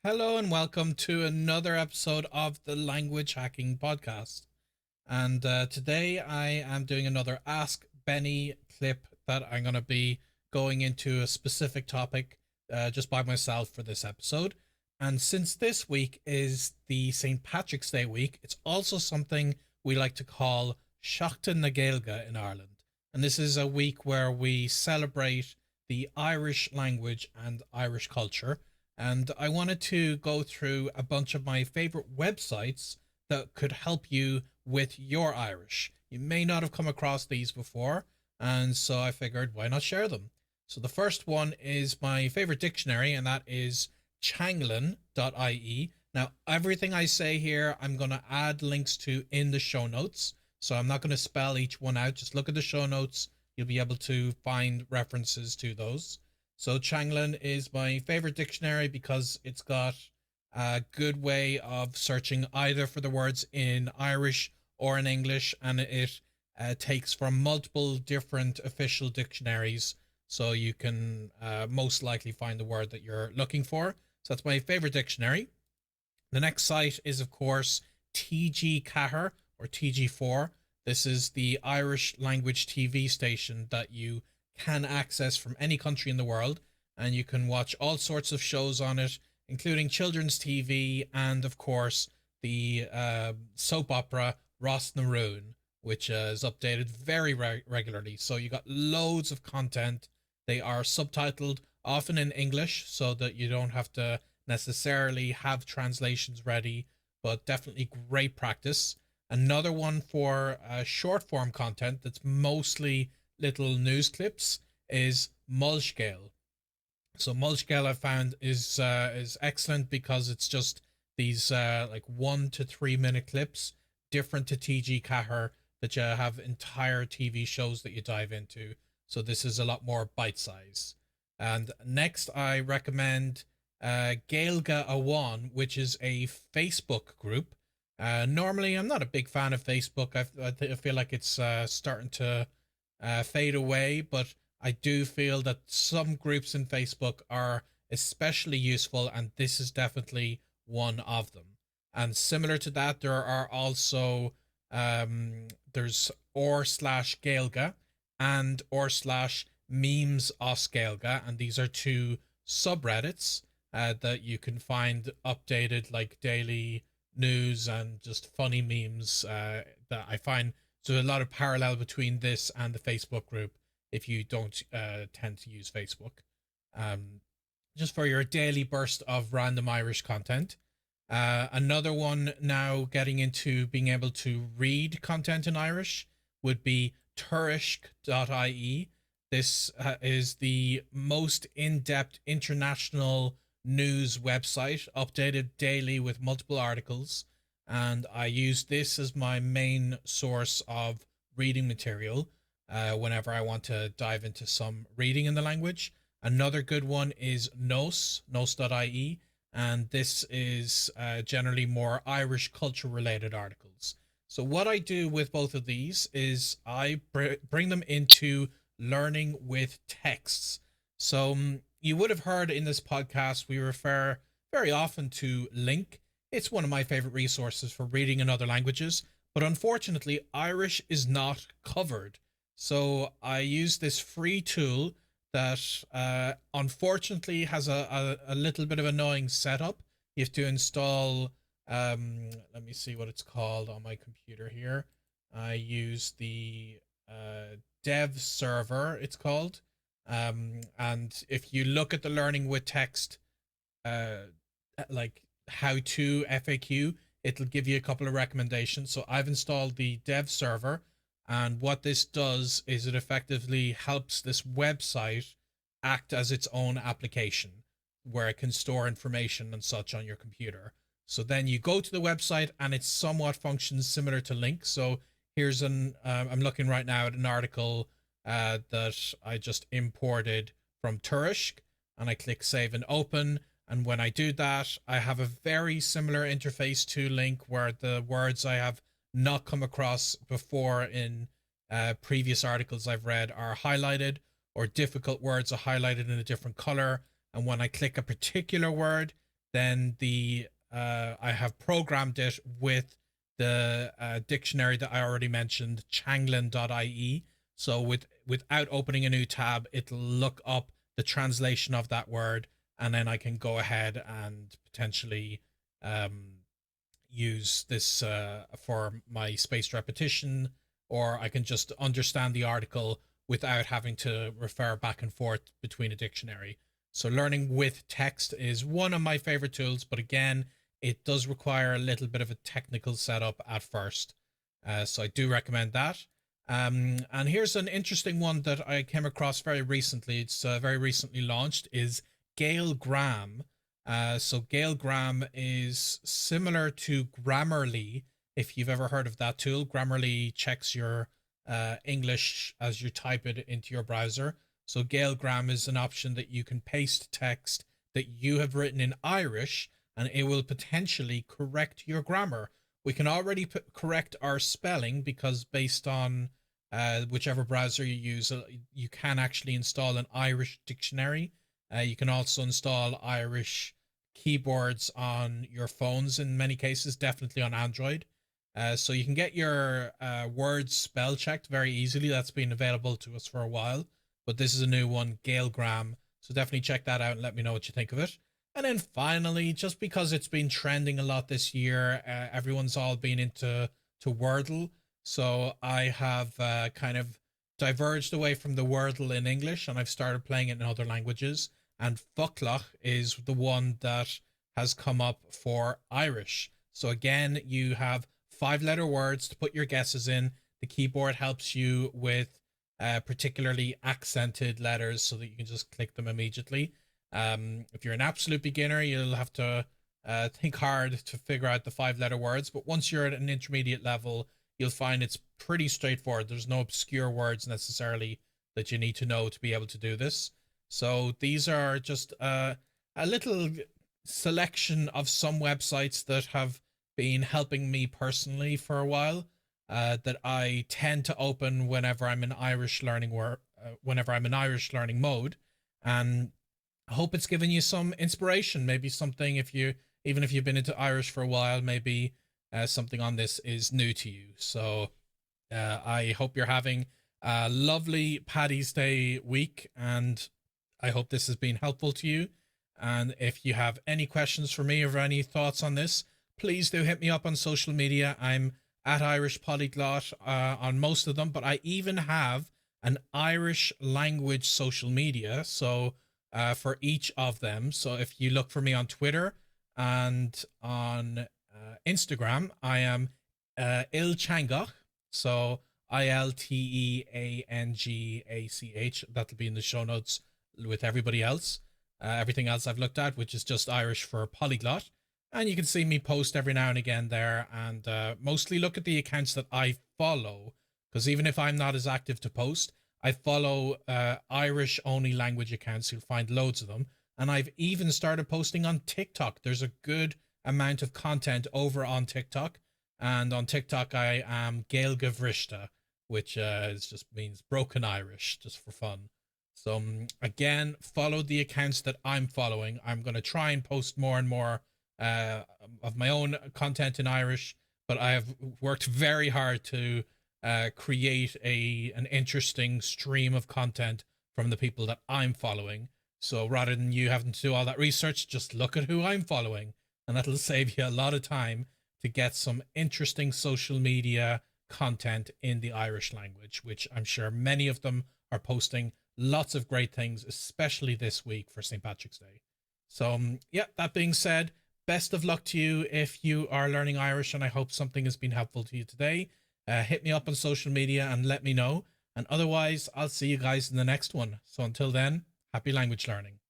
Hello and welcome to another episode of the Language Hacking Podcast. And today I am doing another Ask Benny clip that I'm going to be going into a specific topic just by myself for this episode. And since this week is the St. Patrick's Day week, it's also something we like to call Seachtain na Gaeilge in Ireland. And this is a week where we celebrate the Irish language and Irish culture, and I wanted to go through a bunch of my favorite websites that could help you with your Irish. You may not have come across these before, and so I figured why not share them. So the first one is my favorite dictionary, and that is Changlin.ie. Now, everything I say here, I'm going to add links to in the show notes. So I'm not going to spell each one out. Just look at the show notes. You'll be able to find references to those. So Changlin is my favorite dictionary because it's got a good way of searching either for the words in Irish or in English, and it takes from multiple different official dictionaries, so you can most likely find the word that you're looking for. So that's my favorite dictionary. The next site is, of course, TG Cahir or TG4. This is the Irish language TV station that you can access from any country in the world, and you can watch all sorts of shows on it, including children's TV and, of course, the soap opera Ross na Rún, which is updated very regularly. So you got loads of content. They are subtitled, often in English, so that you don't have to necessarily have translations ready, but definitely great practice. Another one for short form content that's mostly little news clips is Mulshgale. So Mulshgale I found is excellent because it's just these like 1 to 3 minute clips, different to TG Cahir, that you have entire TV shows that you dive into. So this is a lot more bite size. And next I recommend Gaeilge Awan, which is a Facebook group. Normally I'm not a big fan of Facebook. I feel like it's starting to fade away, but I do feel that some groups in Facebook are especially useful, and this is definitely one of them. And similar to that, there are also there's r/Gaeilge and r/memes os Gaeilge, and these are two subreddits that you can find updated like daily news and just funny memes that I find. So a lot of parallel between this and the Facebook group if you don't tend to use Facebook. Just for your daily burst of random Irish content. Another one now getting into being able to read content in Irish would be tuirseach.ie. This is the most in-depth international news website, updated daily with multiple articles, and I use this as my main source of reading material whenever I want to dive into some reading in the language. Another good one is nos.ie, and this is generally more Irish culture related articles. So what I do with both of these is I bring them into learning with texts. So you would have heard in this podcast we refer very often to LingQ. It's one of my favorite resources for reading in other languages, but unfortunately Irish is not covered. So I use this free tool that unfortunately has a little bit of annoying setup. You have to install, let me see what it's called on my computer here. I use the dev server, it's called. And if you look at the learning with text, like how to FAQ, it'll give you a couple of recommendations. So I've installed the dev server, and what this does is it effectively helps this website act as its own application where it can store information and such on your computer. So then you go to the website and it somewhat functions similar to LingQ. So here's I'm looking right now at an article that I just imported from Tuirseach, and I click save and open. And when I do that, I have a very similar interface to LingQ where the words I have not come across before in previous articles I've read are highlighted, or difficult words are highlighted in a different color. And when I click a particular word, then I have programmed it with the dictionary that I already mentioned, changlin.ie. So without opening a new tab, it'll look up the translation of that word, and then I can go ahead and potentially um, use this for my spaced repetition, or I can just understand the article without having to refer back and forth between a dictionary. So learning with text is one of my favorite tools, but again, it does require a little bit of a technical setup at first. So I do recommend that. And here's an interesting one that I came across very recently. It's very recently launched, is Gaeilge. So Gaeilge is similar to Grammarly. If you've ever heard of that tool, Grammarly checks your English as you type it into your browser. So Gaeilge is an option that you can paste text that you have written in Irish, and it will potentially correct your grammar. We can already correct our spelling because based on whichever browser you use, you can actually install an Irish dictionary. You can also install Irish keyboards on your phones in many cases, definitely on Android. So you can get your words spell checked very easily. That's been available to us for a while, but this is a new one, Gaeilge. So definitely check that out and let me know what you think of it. And then finally, just because it's been trending a lot this year, everyone's all been into Wordle. So I have kind of diverged away from the Wordle in English, and I've started playing it in other languages. And Fucklach is the one that has come up for Irish. So again, you have 5-letter words to put your guesses in. The keyboard helps you with particularly accented letters so that you can just click them immediately. If you're an absolute beginner, you'll have to think hard to figure out the 5-letter words. But once you're at an intermediate level, you'll find it's pretty straightforward. There's no obscure words necessarily that you need to know to be able to do this. So these are just a little selection of some websites that have been helping me personally for a while, that I tend to open whenever I'm in Irish learning whenever I'm in Irish learning mode, and I hope it's given you some inspiration. Maybe something, if you even if you've been into Irish for a while, maybe something on this is new to you. So I hope you're having a lovely Paddy's Day week, and I hope this has been helpful to you. And if you have any questions for me or any thoughts on this, please do hit me up on social media. I'm at Irish Polyglot on most of them, but I even have an Irish language social media. So for each of them. So if you look for me on Twitter and on Instagram, I am Ilchangach. So ILTEANGACH. That'll be in the show notes with everybody else. Everything else I've looked at, which is just Irish for polyglot. And you can see me post every now and again there, and mostly look at the accounts that I follow, because even if I'm not as active to post, I follow Irish only language accounts. You'll find loads of them. And I've even started posting on TikTok. There's a good amount of content over on TikTok. And on TikTok, I am Gaeilge, which just means broken Irish, just for fun. So again, follow the accounts that I'm following. I'm going to try and post more and more of my own content in Irish, but I have worked very hard to create an interesting stream of content from the people that I'm following. So rather than you having to do all that research, just look at who I'm following, and that'll save you a lot of time to get some interesting social media content in the Irish language, which I'm sure many of them are posting lots of great things, especially this week for St. Patrick's Day. So yeah, that being said, best of luck to you if you are learning Irish, and I hope something has been helpful to you today. Hit me up on social media and let me know. And otherwise, I'll see you guys in the next one. So until then, happy language learning.